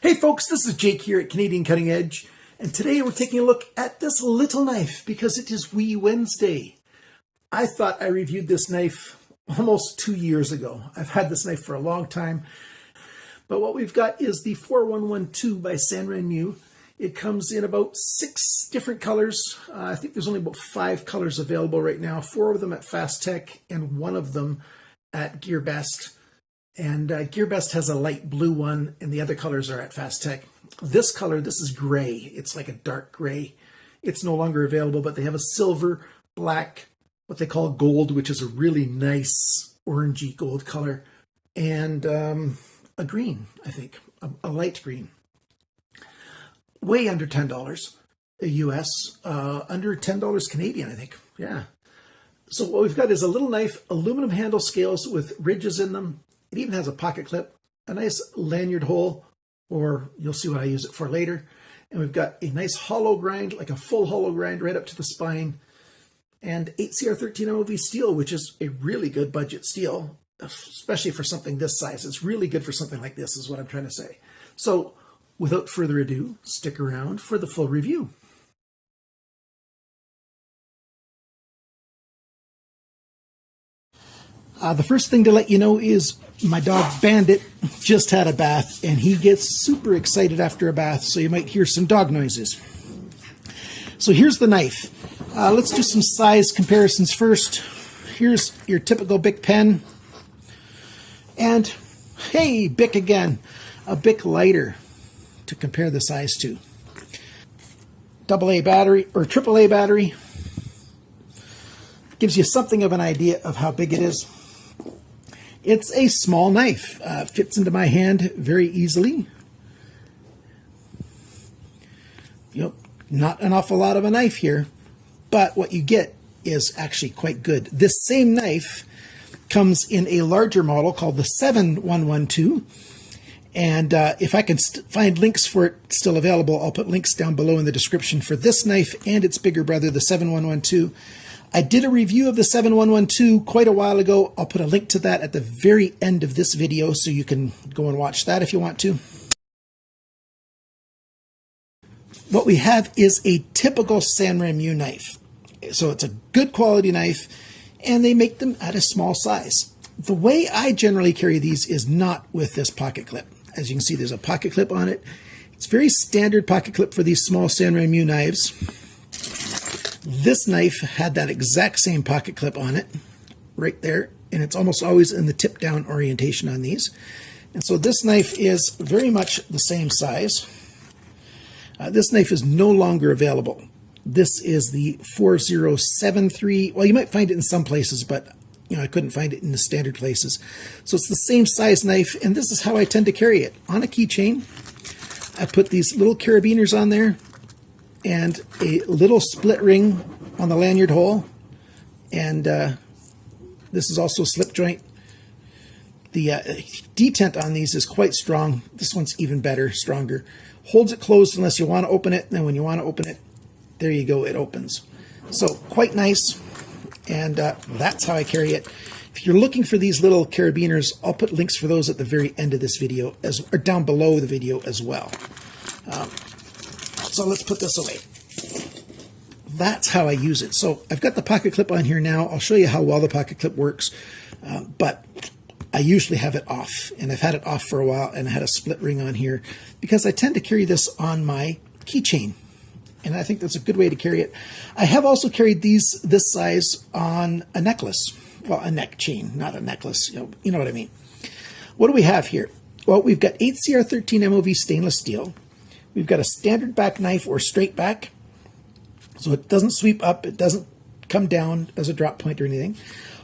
Hey folks, this is Jake here at Canadian Cutting Edge, and today we're taking a look at this little knife because it is Wee Wednesday. I thought I reviewed this knife almost 2 years ago. I've had this knife for a long time, but what we've got is the 4112 by Sanrenmu. It comes in about 6 different colors. I think there's only about 5 colors available right now, 4 of them at Fast Tech and 1 of them at GearBest. And GearBest has a light blue one, and the other colors are at Fast Tech. This color, this is gray. It's like a dark gray. It's no longer available, but they have a silver, black, what they call gold, which is a really nice orangey gold color, and a green, I think, a light green. Way under $10 US, under $10 Canadian, I think. Yeah. So what we've got is a little knife, aluminum handle scales with ridges in them. It even has a pocket clip, a nice lanyard hole, or you'll see what I use it for later. And we've got a nice hollow grind, like a full hollow grind right up to the spine, and 8CR13 MOV steel, which is a really good budget steel, especially for something this size. It's really good for something like this, is what I'm trying to say. So without further ado, stick around for the full review. The first thing to let you know is my dog Bandit just had a bath, and he gets super excited after a bath, so you might hear some dog noises. So here's the knife. Let's do some size comparisons first. Here's your typical Bic pen. And hey, Bic again. A Bic lighter to compare the size to. AA battery or AAA battery. Gives you something of an idea of how big it is. It's a small knife, fits into my hand very easily. Not an awful lot of a knife here, but what you get is actually quite good. This same knife comes in a larger model called the 7112, and if I can find links for it still available, I'll put links down below in the description for this knife and its bigger brother, the 7112. I did a review of the 7112 quite a while ago. I'll put a link to that at the very end of this video so you can go and watch that if you want to. What we have is a typical Sanrenmu knife. So it's a good quality knife, and they make them at a small size. The way I generally carry these is not with this pocket clip. As you can see, there's a pocket clip on it. It's very standard pocket clip for these small Sanrenmu knives. This knife had that exact same pocket clip on it, right there, and it's almost always in the tip-down orientation on these. And so this knife is very much the same size. This knife is no longer available. This is the 4073. Well, you might find it in some places, but I couldn't find it in the standard places. So it's the same size knife, and this is how I tend to carry it. On a keychain, I put these little carabiners on there, and a little split ring on the lanyard hole, and this is also slip joint. The detent on these is quite strong. This one's even better, stronger. Holds it closed unless you want to open it, and then when you want to open it, there you go, it opens. So quite nice, and that's how I carry it. If you're looking for these little carabiners, I'll put links for those at the very end of this video, or down below the video as well. So let's put this away. That's how I use it. So I've got the pocket clip on here now. I'll show you how well the pocket clip works, but I usually have it off, and I've had it off for a while, and I had a split ring on here because I tend to carry this on my keychain, and I think that's a good way to carry it. I have also carried these this size on a necklace. Well, a neck chain, not a necklace. You know what I mean. What do we have here? Well, we've got 8CR13 MOV stainless steel. We've got a standard back knife or straight back, so it doesn't sweep up, it doesn't come down as a drop point or anything.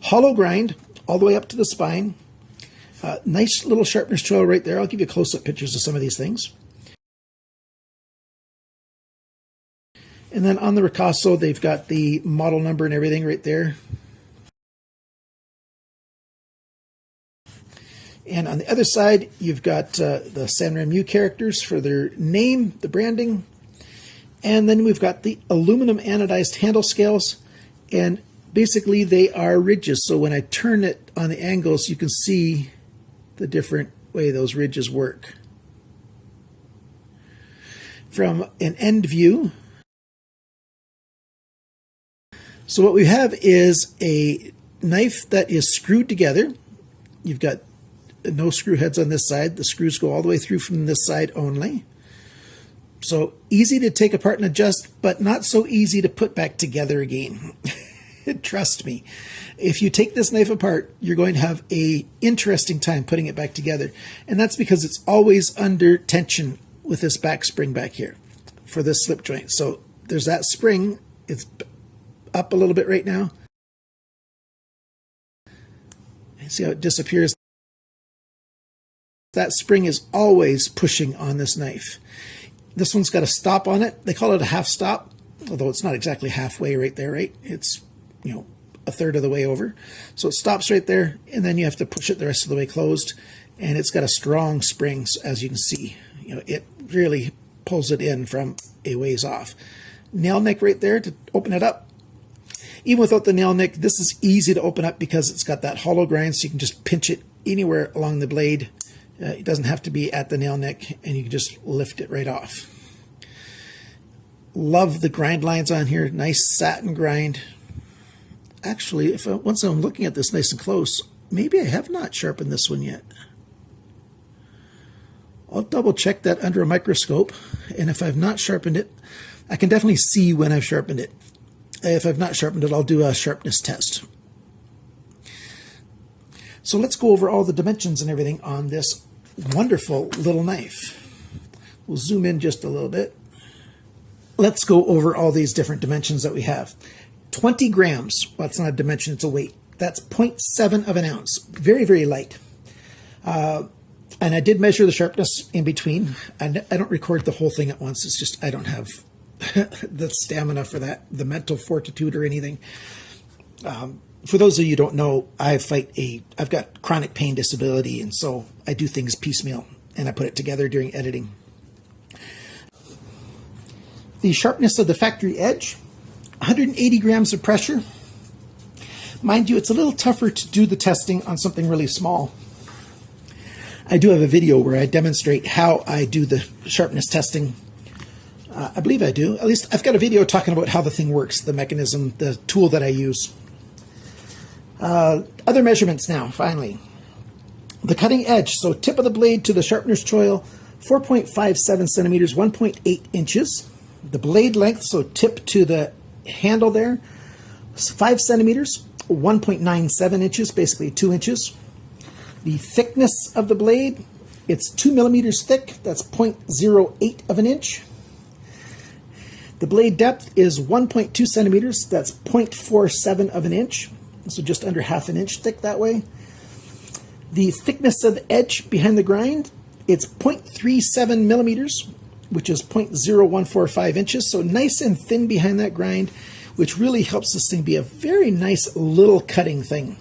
Hollow grind all the way up to the spine. Nice little sharpener's choil right there. I'll give you close-up pictures of some of these things. And then on the ricasso, they've got the model number and everything right there. And on the other side, you've got the Sanrenmu characters for their name, the branding. And then we've got the aluminum anodized handle scales. And basically they are ridges. So when I turn it on the angles, you can see the different way those ridges work. from an end view. So what we have is a knife that is screwed together. You've got no screw heads on this side. The screws go all the way through from this side only. So easy to take apart and adjust, but not so easy to put back together again. Trust me, if you take this knife apart, you're going to have an interesting time putting it back together. And that's because it's always under tension with this back spring back here for this slip joint. So there's that spring. It's up a little bit right now. See how it disappears? That spring is always pushing on this knife. This one's got a stop on it. They call it a half stop, although it's not exactly halfway right there, right? It's, a third of the way over. So it stops right there, and then you have to push it the rest of the way closed. And it's got a strong spring, as you can see. It really pulls it in from a ways off. Nail nick right there to open it up. Even without the nail nick, this is easy to open up because it's got that hollow grind, so you can just pinch it anywhere along the blade. It doesn't have to be at the nail nick, and you can just lift it right off. Love the grind lines on here. Nice satin grind. Actually, once I'm looking at this nice and close, maybe I have not sharpened this one yet. I'll double check that under a microscope, and if I've not sharpened it, I can definitely see when I've sharpened it. If I've not sharpened it, I'll do a sharpness test. So let's go over all the dimensions and everything on this wonderful little knife. We'll zoom in just a little bit. Let's go over all these different dimensions that we have. 20 grams. Well, it's not a dimension, it's a weight. That's 0.7 of an ounce. Very, very light. And I did measure the sharpness in between. And I don't record the whole thing at once. It's just I don't have the stamina for that, the mental fortitude or anything. For those of you who don't know, I've got chronic pain disability, and so I do things piecemeal, and I put it together during editing. The sharpness of the factory edge, 180 grams of pressure. Mind you, it's a little tougher to do the testing on something really small. I do have a video where I demonstrate how I do the sharpness testing. I believe I do. At least I've got a video talking about how the thing works, the mechanism, the tool that I use. Other measurements now, finally. The cutting edge, so tip of the blade to the sharpener's choil, 4.57 centimeters, 1.8 inches. The blade length, so tip to the handle there, 5 centimeters, 1.97 inches, basically 2 inches. The thickness of the blade, it's 2 millimeters thick, that's 0.08 of an inch. The blade depth is 1.2 centimeters, that's 0.47 of an inch, so just under half an inch thick that way. The thickness of the edge behind the grind, it's 0.37 millimeters, which is 0.0145 inches, so nice and thin behind that grind, which really helps this thing be a very nice little cutting thing.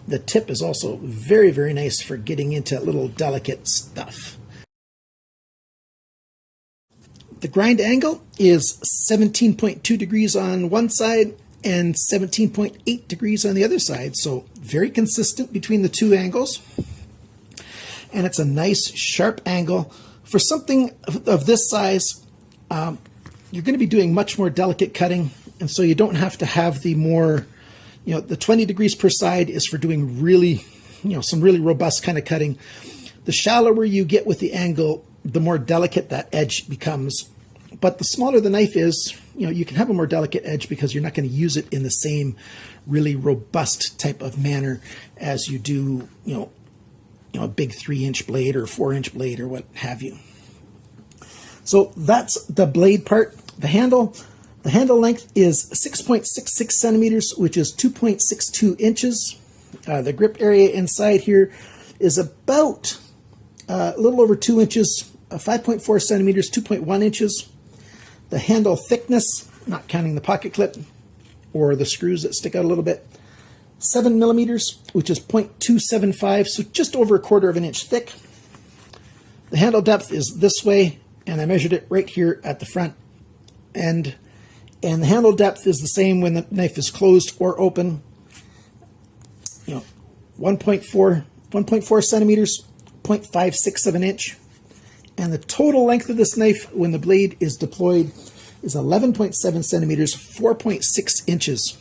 The tip is also very, very nice for getting into little delicate stuff. The grind angle is 17.2 degrees on one side and 17.8 degrees on the other side, so very consistent between the two angles. And it's a nice sharp angle. For something of this size, you're going to be doing much more delicate cutting, and so you don't have to have the more, the 20 degrees per side is for doing really, some really robust kind of cutting. The shallower you get with the angle, the more delicate that edge becomes. But the smaller the knife is, you can have a more delicate edge because you're not going to use it in the same really robust type of manner as you do, a big 3-inch blade or 4-inch blade or what have you. So that's the blade part. The handle length is 6.66 centimeters, which is 2.62 inches. The grip area inside here is about a little over 2 inches, 5.4 centimeters, 2.1 inches. The handle thickness, not counting the pocket clip or the screws that stick out a little bit, 7 millimeters, which is 0.275, so just over 1/4 of an inch thick. The handle depth is this way, and I measured it right here at the front end. And the handle depth is the same when the knife is closed or open. 1.4 centimeters, 0.56 of an inch. And the total length of this knife when the blade is deployed is 11.7 centimeters, 4.6 inches.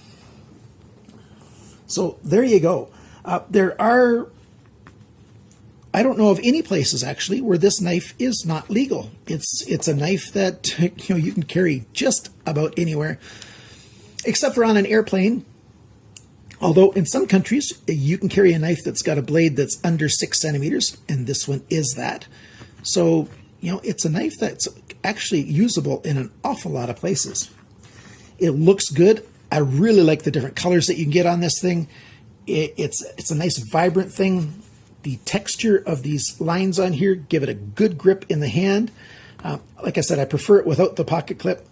So there you go. There are, I don't know of any places actually where this knife is not legal. It's a knife that you can carry just about anywhere, except for on an airplane. Although in some countries you can carry a knife that's got a blade that's under 6 centimeters, and this one is that. So it's a knife that's actually usable in an awful lot of places. It looks good. I really like the different colors that you can get on this thing. It's a nice vibrant thing. The texture of these lines on here give it a good grip in the hand. Like I said, I prefer it without the pocket clip,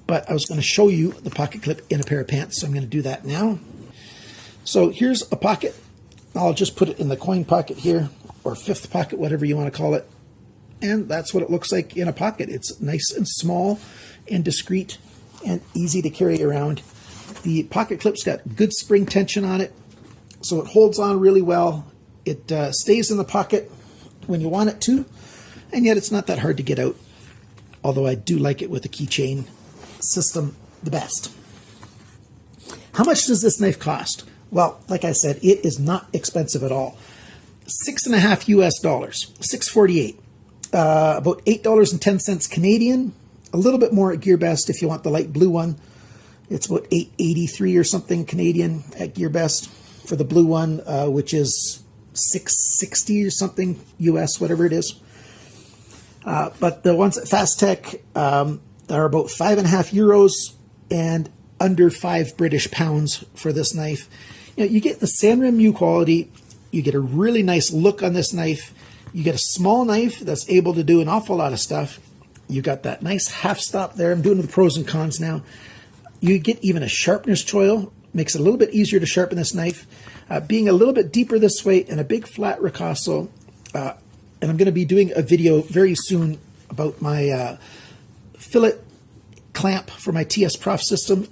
but I was going to show you the pocket clip in a pair of pants, so I'm going to do that now. So here's a pocket. I'll just put it in the coin pocket here, or fifth pocket, whatever you want to call it. And that's what it looks like in a pocket. It's nice and small and discreet and easy to carry around. The pocket clip's got good spring tension on it, so it holds on really well. It stays in the pocket when you want it to, and yet it's not that hard to get out, although I do like it with the keychain system the best. How much does this knife cost? Well, like I said, it is not expensive at all. $6.50 US, $6.48. About $8.10 Canadian, a little bit more at GearBest if you want the light blue one. It's about $8.83 or something Canadian at GearBest for the blue one, which is $6.60 or something US, whatever it is. But the ones at Fast Tech are about €5.50 and under £5 for this knife. You get the Sanrenmu quality. You get a really nice look on this knife. You get a small knife that's able to do an awful lot of stuff. You got that nice half stop there. I'm doing the pros and cons now. You get even a sharpener's choil. Makes it a little bit easier to sharpen this knife. Being a little bit deeper this way and a big flat ricasso. And I'm going to be doing a video very soon about my fillet clamp for my TS Prof system.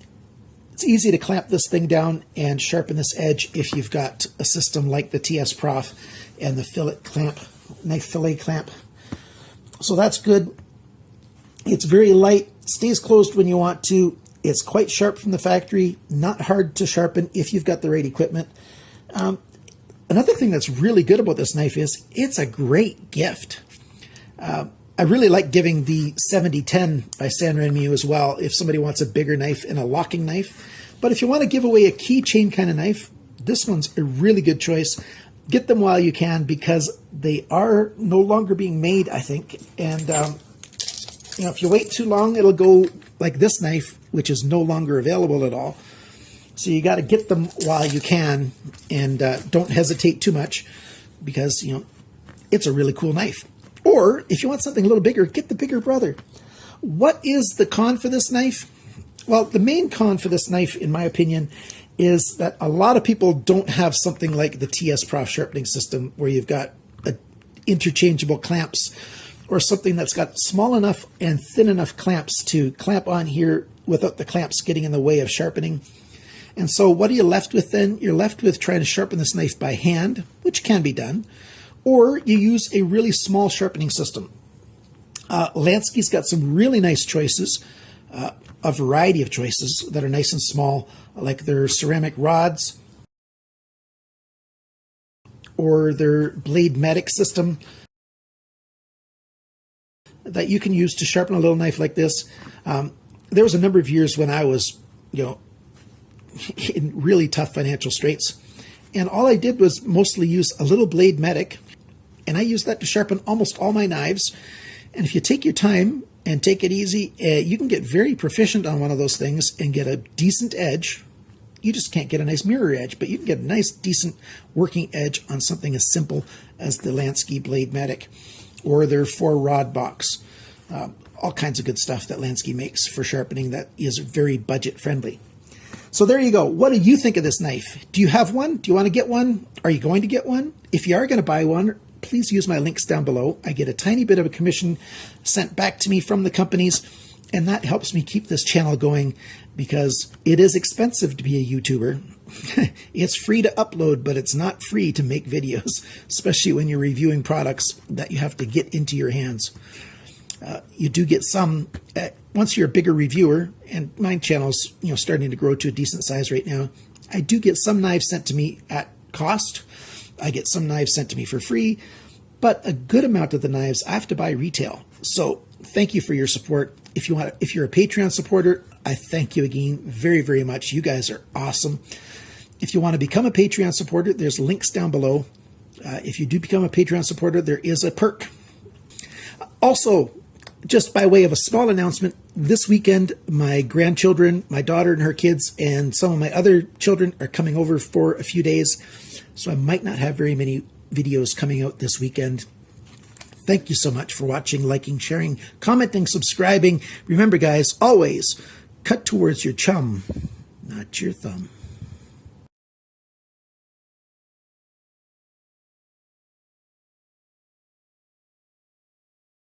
It's easy to clamp this thing down and sharpen this edge if you've got a system like the TS Prof and the fillet clamp, knife fillet clamp. So that's good. It's very light, stays closed when you want to. It's quite sharp from the factory, not hard to sharpen if you've got the right equipment. Another thing that's really good about this knife is it's a great gift. I really like giving the 7010 by Sanrenmu as well if somebody wants a bigger knife and a locking knife. But if you want to give away a keychain kind of knife, this one's a really good choice. Get them while you can because they are no longer being made, I think. And if you wait too long, it'll go like this knife, which is no longer available at all. So you got to get them while you can, and don't hesitate too much because, it's a really cool knife. Or if you want something a little bigger, get the bigger brother. What is the con for this knife? Well, the main con for this knife, in my opinion, is that a lot of people don't have something like the TS Prof sharpening system where you've got interchangeable clamps or something that's got small enough and thin enough clamps to clamp on here without the clamps getting in the way of sharpening. And so what are you left with then? You're left with trying to sharpen this knife by hand, which can be done, or you use a really small sharpening system. Lansky's got some really nice choices, a variety of choices that are nice and small, like their ceramic rods or their BladeMedic system that you can use to sharpen a little knife like this. There was a number of years when I was, in really tough financial straits, and all I did was mostly use a little BladeMedic, and I used that to sharpen almost all my knives. And if you take your time and take it easy, you can get very proficient on one of those things and get a decent edge. You just can't get a nice mirror edge, but you can get a nice, decent working edge on something as simple as the Lansky BladeMedic or their 4-rod box. All kinds of good stuff that Lansky makes for sharpening that is very budget friendly. So there you go. What do you think of this knife? Do you have one? Do you want to get one? Are you going to get one? If you are going to buy one, please use my links down below. I get a tiny bit of a commission sent back to me from the companies, And that helps me keep this channel going because it is expensive to be a YouTuber. It's free to upload, but it's not free to make videos, especially when you're reviewing products that you have to get into your hands. You do get some, once you're a bigger reviewer, and my channel's starting to grow to a decent size right now, I do get some knives sent to me at cost. I get some knives sent to me for free, but a good amount of the knives I have to buy retail. So thank you for your support. If you're a Patreon supporter, I thank you again very, very much. You guys are awesome. If you want to become a Patreon supporter, there's links down below. If you do become a Patreon supporter, there is a perk. Also, just by way of a small announcement, this weekend, my grandchildren, my daughter and her kids, and some of my other children are coming over for a few days. So I might not have very many videos coming out this weekend. Thank you so much for watching, liking, sharing, commenting, subscribing. Remember, guys, always cut towards your chum, not your thumb.